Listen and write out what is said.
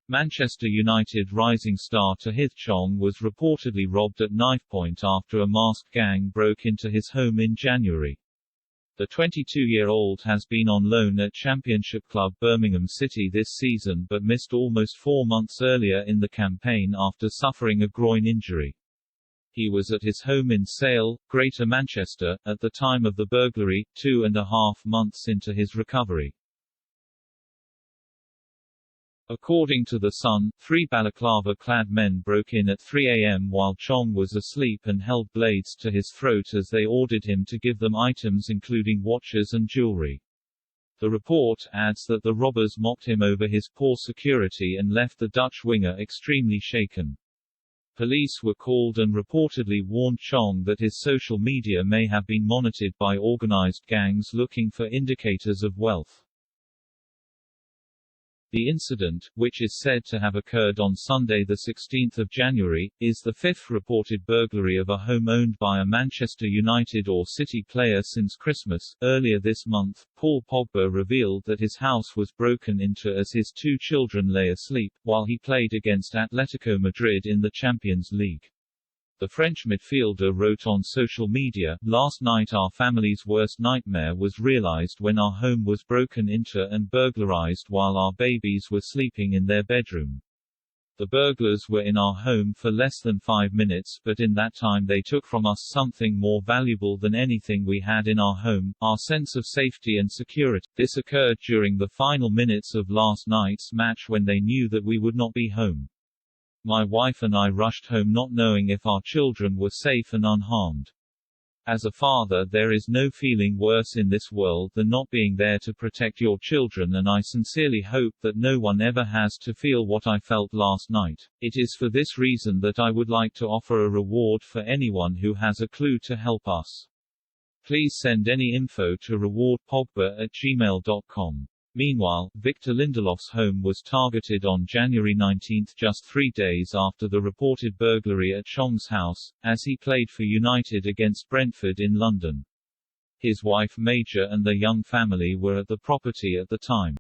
Manchester United rising star Tahith Chong was reportedly robbed at knifepoint after a masked gang broke into his home in January. The 22-year-old has been on loan at Championship club Birmingham City this season but missed almost 4 months earlier in the campaign after suffering a groin injury. He was at his home in Sale, Greater Manchester, at the time of the burglary, 2.5 months into his recovery. According to The Sun, 3 balaclava-clad men broke in at 3 a.m. while Chong was asleep and held blades to his throat as they ordered him to give them items including watches and jewelry. The report adds that the robbers mocked him over his poor security and left the Dutch winger extremely shaken. Police were called and reportedly warned Chong that his social media may have been monitored by organized gangs looking for indicators of wealth. The incident, which is said to have occurred on Sunday 16 January, is the 5th reported burglary of a home owned by a Manchester United or City player since Christmas. Earlier this month, Paul Pogba revealed that his house was broken into as his 2 children lay asleep, while he played against Atletico Madrid in the Champions League. The French midfielder wrote on social media, "Last night our family's worst nightmare was realized when our home was broken into and burglarized while our babies were sleeping in their bedroom. The burglars were in our home for less than 5 minutes but in that time they took from us something more valuable than anything we had in our home, our sense of safety and security. This occurred during the final minutes of last night's match when they knew that we would not be home. My wife and I rushed home not knowing if our children were safe and unharmed. As a father there is no feeling worse in this world than not being there to protect your children and I sincerely hope that no one ever has to feel what I felt last night. It is for this reason that I would like to offer a reward for anyone who has a clue to help us. Please send any info to rewardpogba@gmail.com. Meanwhile, Victor Lindelof's home was targeted on January 19, just 3 days after the reported burglary at Chong's house, as he played for United against Brentford in London. His wife Major and their young family were at the property at the time.